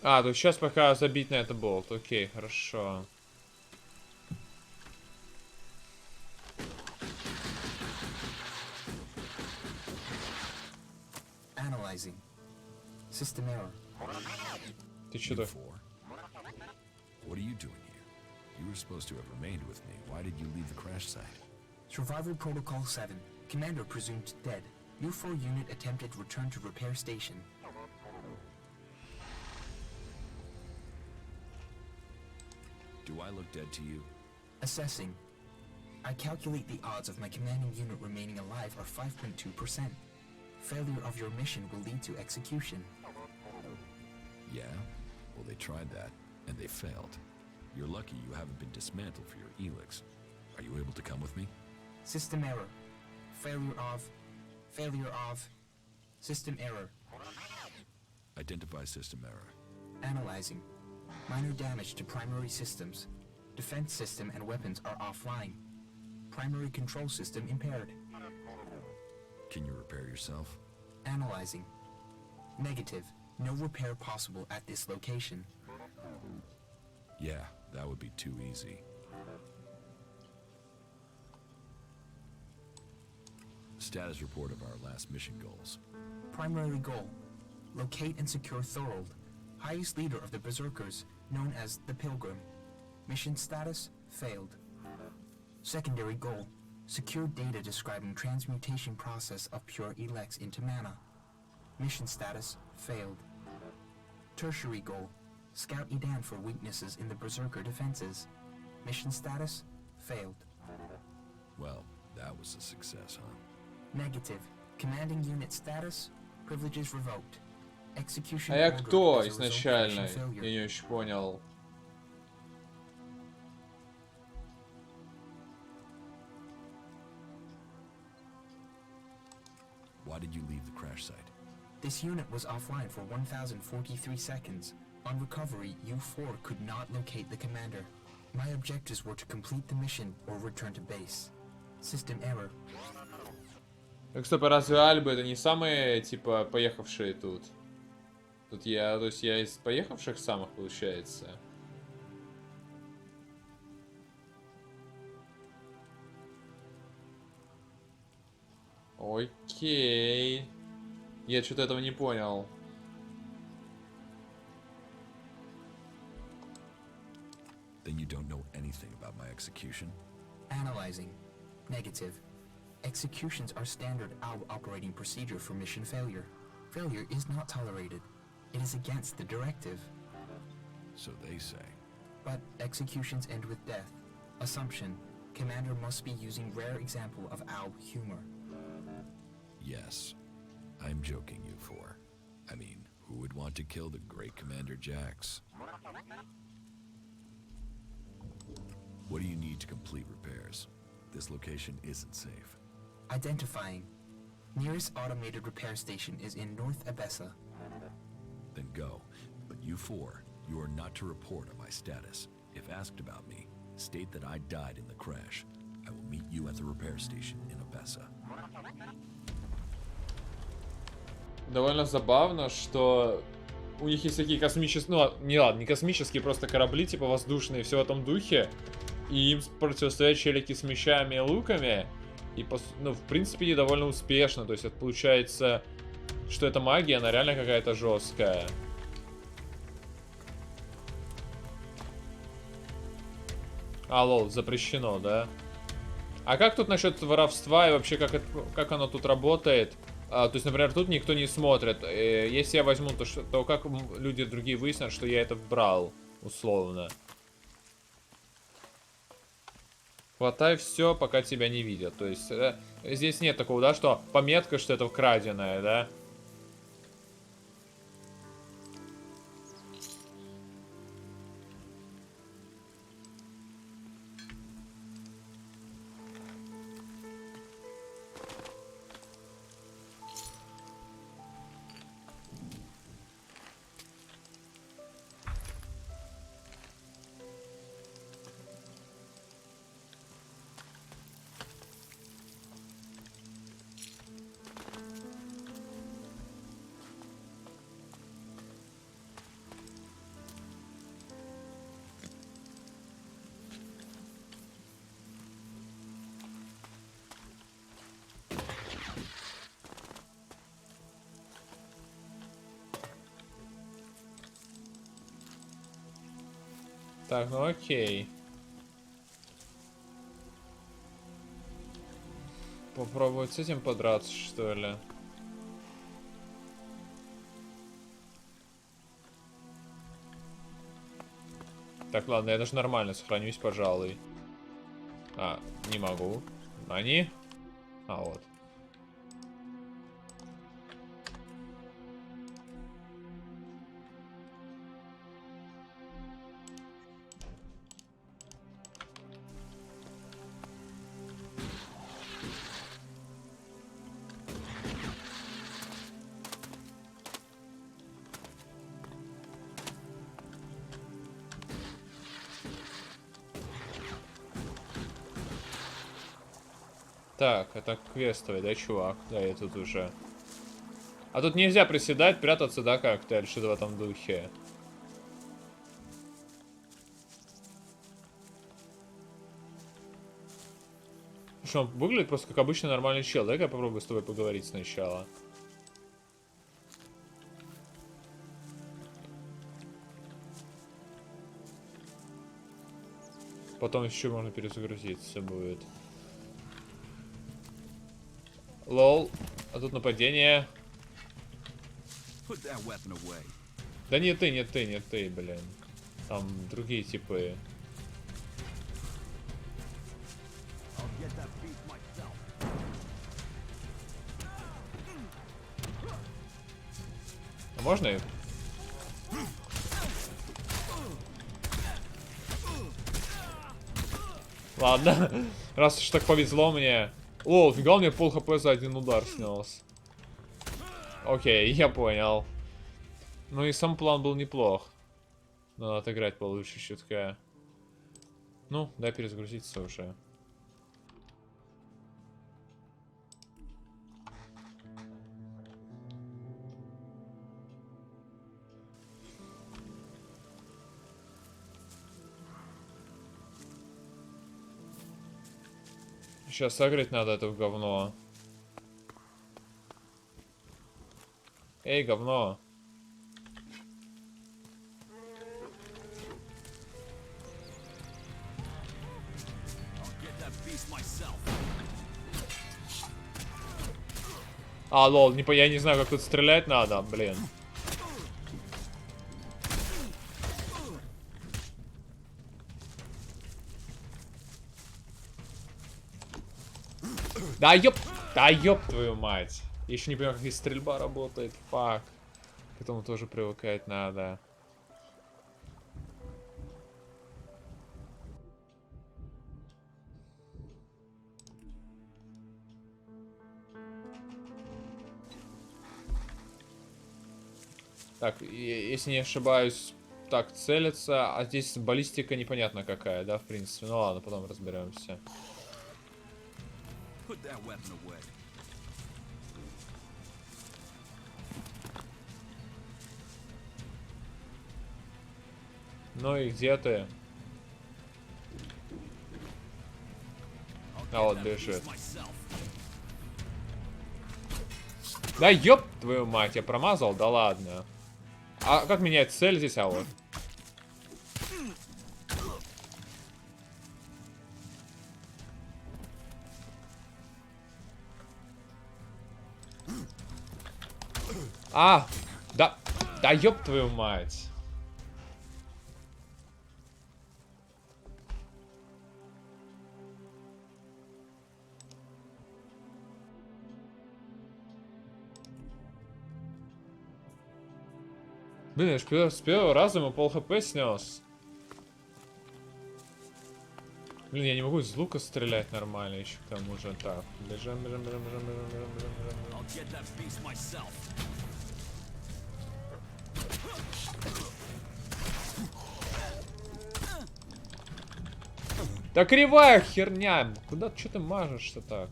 А, то сейчас пока забить на это болт. Окей, хорошо. Analyzing. System error. Ты что-то... What are you doing here? You were supposed to have remained with me. Why did you leave the crash site? Survival Protocol 7. Commander presumed dead. U4 unit attempted return to repair station. Do I look dead to you? Assessing. I calculate the odds of my commanding unit remaining alive are 5.2%. Failure of your mission will lead to execution. Yeah? Well, they tried that, and they failed. You're lucky you haven't been dismantled for your ELEX. Are you able to come with me? System error. Failure of... System error. Identify system error. Analyzing. Minor damage to primary systems. Defense system and weapons are offline. Primary control system impaired. Can you repair yourself? Analyzing. Negative. No repair possible at this location. Yeah, that would be too easy. Status report of our last mission goals. Primary goal. Locate and secure Thorold, highest leader of the Berserkers, known as the Pilgrim. Mission status, failed. Secondary goal. Secure data describing transmutation process of pure ELEX into mana. Mission status, failed. Tertiary goal. Scout Edan for weaknesses in the Berserker defenses. Mission status, failed. Well, that was a success, huh? Negative. Commanding unit status, privileges revoked. Execution А я ordered кто as a result of изначально? mission failure. Я не очень понял. Why did you leave the crash site? This unit was offline for 1,043 seconds. On recovery, U4 could not locate the commander. My objectives were to complete the mission or return to base. System error. Так, стоп, а разве Альбы это не самые, типа, поехавшие тут? Тут я, то есть я из поехавших самых, получается. Окей. Я что-то этого не понял. Then you don't know anything about my execution? Analyzing. Negative. Executions are standard ALB operating procedure for mission failure. Failure is not tolerated. It is against the directive. So they say. But executions end with death. Assumption. Commander must be using rare example of ALB humor. Yes. I'm joking, you four. I mean, who would want to kill the great Commander Jax? What do you need to complete repairs? This location isn't safe. Identifying. Nearest automated repair station is in North Abessa. Then go. But you four, you are not to report on my status. If asked about me, state that I died in the crash. I will meet you at the repair station in Abessa. Довольно забавно, что у них есть такие космические, ну, не ладно, не космические, просто корабли, типа воздушные, все в этом духе. И им противостоят челики с мечами и луками. И, ну, в принципе, и довольно успешно. То есть, это получается, что эта магия, она реально какая-то жесткая. А, лол, запрещено, да? А как тут насчет воровства и вообще, как оно тут работает? То есть, например, тут никто не смотрит. Если я возьму, то как люди другие выяснят, что я это брал, условно? Хватай все, пока тебя не видят. То есть, здесь нет такого, да, что пометка, что это краденое, да? Так, ну окей. Попробовать с этим подраться, что ли? Так, ладно, я даже нормально сохранюсь, пожалуй. А, не могу. Они? А, вот. Так, это квестовый, да, чувак? Да, я тут уже. А тут нельзя приседать, прятаться, да, как-то, или что-то в этом духе. Слушай, он выглядит просто как обычный нормальный чел. Дай-ка я попробую с тобой поговорить сначала. Потом еще можно перезагрузиться будет. Лол. А тут нападение. Да не ты, не ты, не ты, блин. Там другие типы. А можно их? Ладно. Раз уж так повезло мне. О, фига, у меня пол хп за один удар снялся. Окей, я понял. Ну и сам план был неплох. Надо отыграть получше чутка. Ну, дай перезагрузиться уже. Сейчас согреть надо это в говно. Эй, говно. А, лол, я не знаю, как тут стрелять надо, блин. Да ёб твою мать. Я еще не понимаю, как здесь стрельба работает. Фак. К этому тоже привыкать надо. Так, если не ошибаюсь, так целится. А здесь баллистика непонятно какая, да, в принципе. Ну ладно, потом разберемся. Ну и где ты? А вот бежит. Да ёб твою мать, я промазал? Да ладно. А как менять цель здесь? А вот. А! Да ёб твою мать. Блин, я ж с первого раза ему пол хп снес. Блин, я не могу из лука стрелять нормально еще к тому же. Так, бежим. Да кривая херня! Куда, что ты мажешь-то так?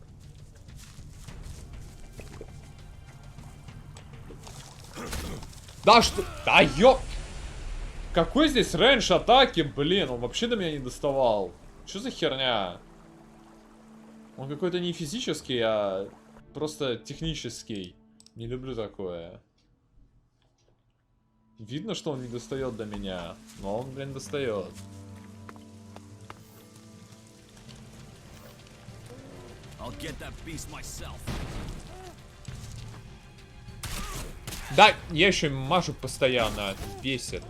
Да что? Да ёп! Какой здесь рейндж атаки, блин? Он вообще до меня не доставал. Что за херня? Он какой-то не физический, а просто технический. Не люблю такое. Видно, что он не достает до меня. Но он, блин, достает. Да, я еще мажу постоянно, бесит.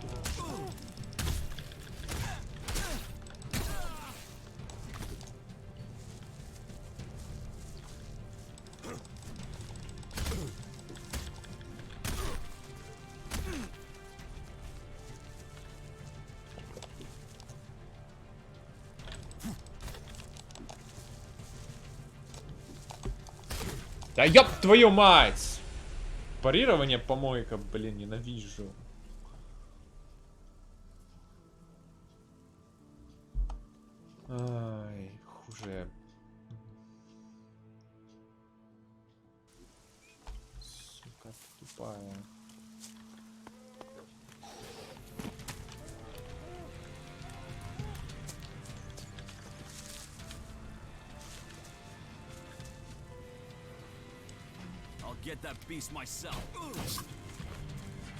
Да ёб твою мать! Парирование помойка, блин, ненавижу. Ай, хуже. Сука, тупая.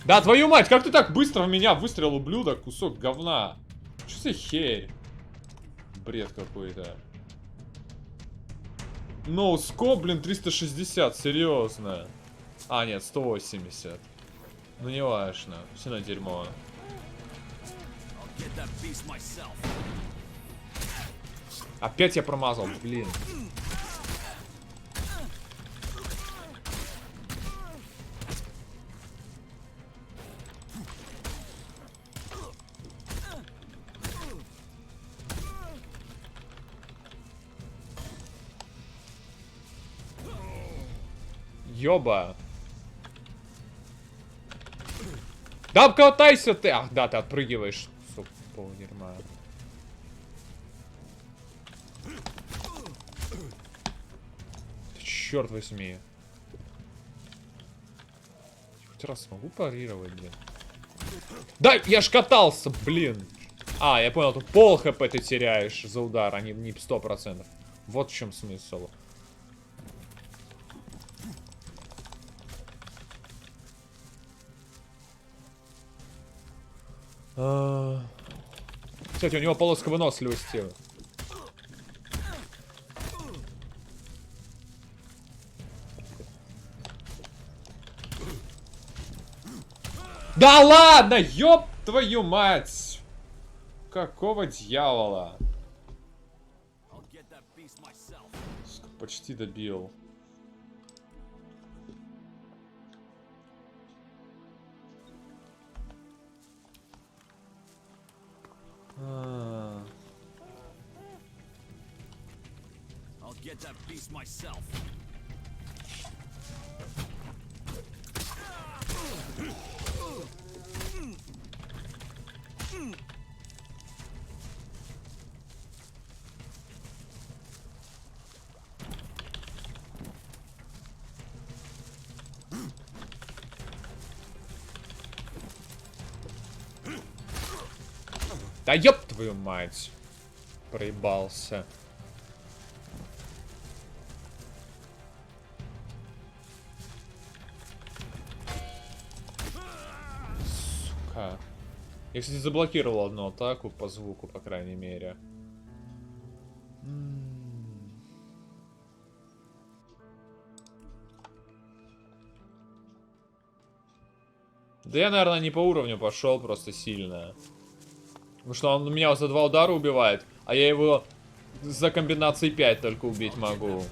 Да, твою мать, как ты так быстро в меня выстрелил, ублюдок, кусок говна? Что за херь? Бред какой-то. No scope, блин, 360, серьезно. А, нет, 180. Ну, не важно, все на дерьмо. Опять я промазал, блин. Ёба. Да обкатайся ты! Ах, да, ты отпрыгиваешь. Сука, пол дерьма. Черт возьми. Хоть раз смогу парировать, блин. Да, я ж катался, блин. А, я понял, тут пол хп ты теряешь за удар, а не 100%. Вот в чем смысл. Кстати, у него полоска выносливости. Да ладно, ёб твою мать! Какого дьявола? Почти добил. Да ёб твою мать. Проебался. Сука. Я, кстати, заблокировал одну атаку по звуку, по крайней мере. Да я, наверное, не по уровню пошел просто сильно. Потому что он меня за 2 удара убивает, а я его за комбинации 5 только убить могу.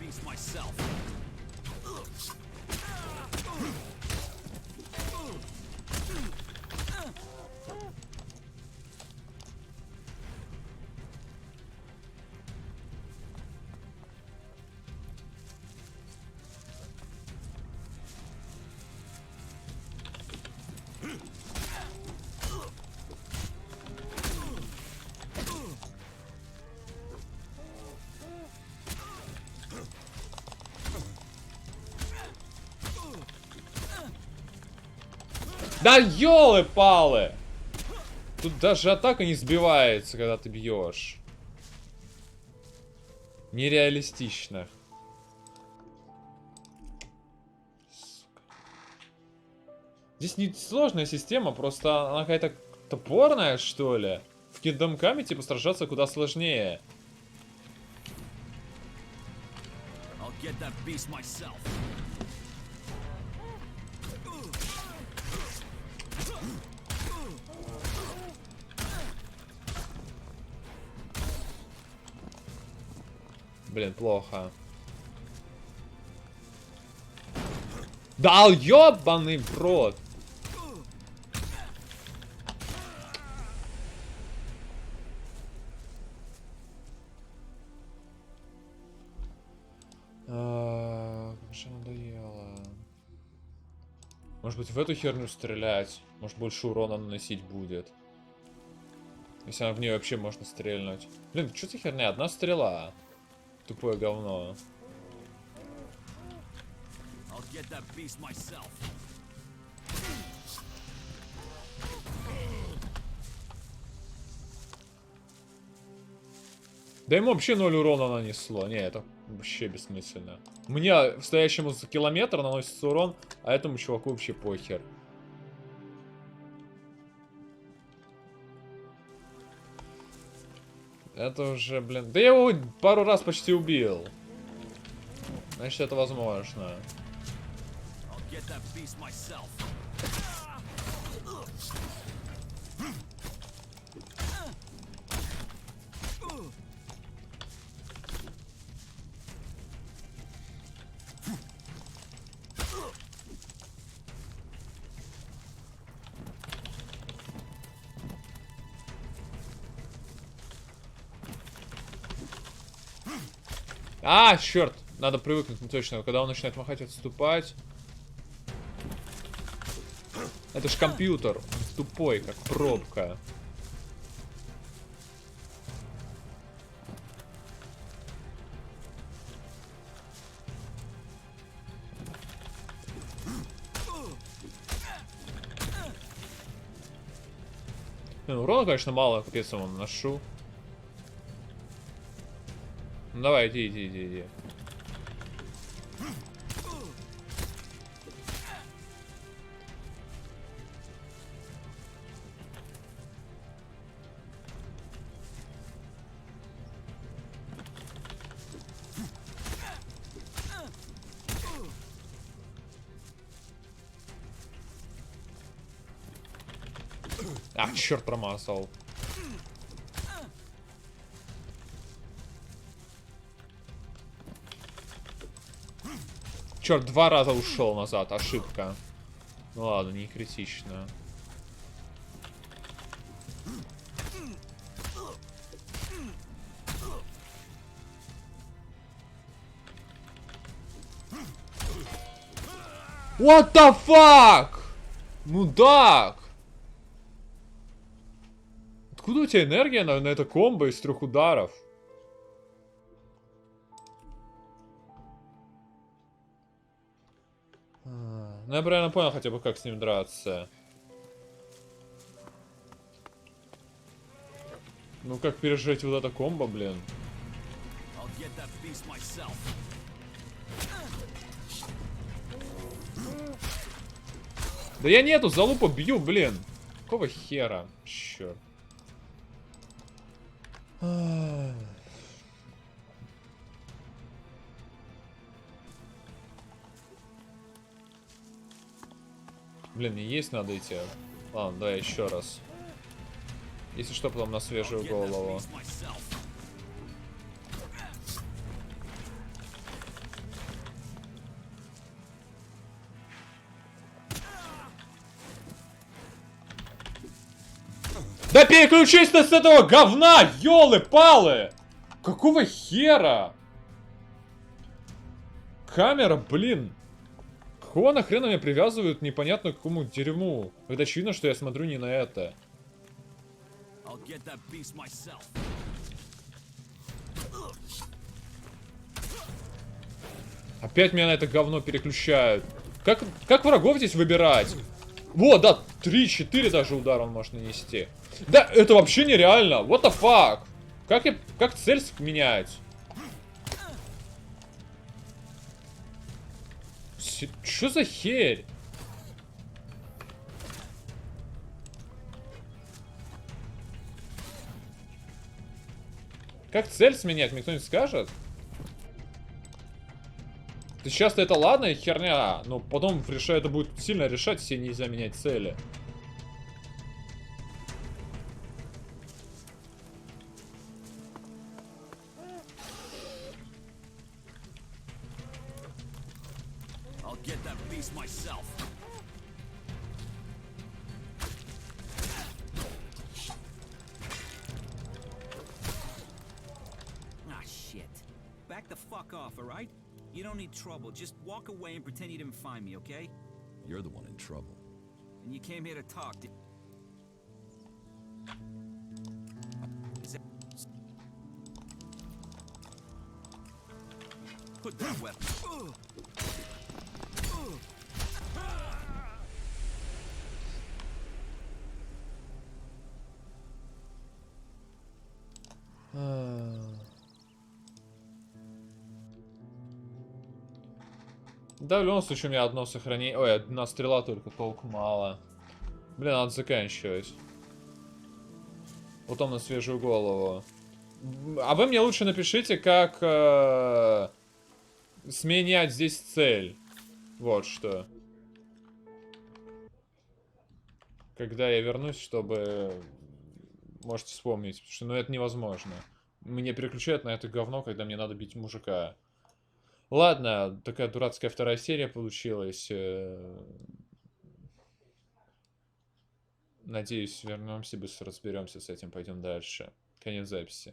Да ёлы-палы! Тут даже атака не сбивается, когда ты бьешь. Нереалистично. Сука. Здесь не сложная система, просто она какая-то топорная, что ли. В Kingdom Come типа сражаться куда сложнее. get that beast myself. Блин, плохо. Да ёбаный в рот! Как же надоело. Может быть, в эту херню стрелять? Может, больше урона наносить будет? Если она в нее вообще можно стрельнуть. Блин, что за херня? Одна стрела. Тупое говно. Да ему вообще 0 урона нанесло. Не, это вообще бессмысленно. У меня стоящему за километр наносится урон, а этому чуваку вообще похер. Это уже, блин... Да я его пару раз почти убил. Значит, это возможно. А, черт! Надо привыкнуть, ну точно. Когда он начинает махать, отступать. Это ж компьютер. Он тупой, как пробка. Ну, урона, конечно, мало, капец ему наношу. Ну давай, иди. А, черт, промазал. Черт, 2 раза ушел назад, ошибка. Ну ладно, не критично. What the fuck? Мудак! Откуда у тебя энергия на это комбо из 3 ударов? Ну, я правильно понял хотя бы, как с ним драться. Ну, как пережить вот это комбо, блин. Да я нету, залупа бью, блин. Какого хера? Черт. Блин, мне есть надо идти. Ладно, давай еще раз. Если что, потом на свежую голову. Да переключись ты с этого говна, ёлы-палы! Какого хера? Камера, блин. Какого нахрена меня привязывают непонятно к какому дерьму? Когда очевидно, что я смотрю не на это. Опять меня на это говно переключают. Как врагов здесь выбирать? Вот, да, 3-4 даже удара он может нанести. Да, это вообще нереально. What the fuck? Как цель менять? Что за херь? Как цель сменять? Мне кто-нибудь скажет? Сейчас-то это ладная херня, но потом это будет сильно решать, все нельзя менять цели. I'll get that beast myself. Ah, shit. Back the fuck off, alright? You don't need trouble. Just walk away and pretend you didn't find me, okay? You're the one in trouble. And you came here to talk. Is that... Put that weapon. Да, в любом случае у меня одно сохранение. Ой, одна стрела только, толку мало. Блин, надо заканчивать. Потом на свежую голову. А вы мне лучше напишите, как сменять здесь цель. Вот что. Когда я вернусь, чтобы... Можете вспомнить, потому что, ну, это невозможно. Мне переключают на это говно, когда мне надо бить мужика. Ладно, такая дурацкая вторая серия получилась. Надеюсь, вернемся, быстро разберемся с этим, пойдем дальше. Конец записи.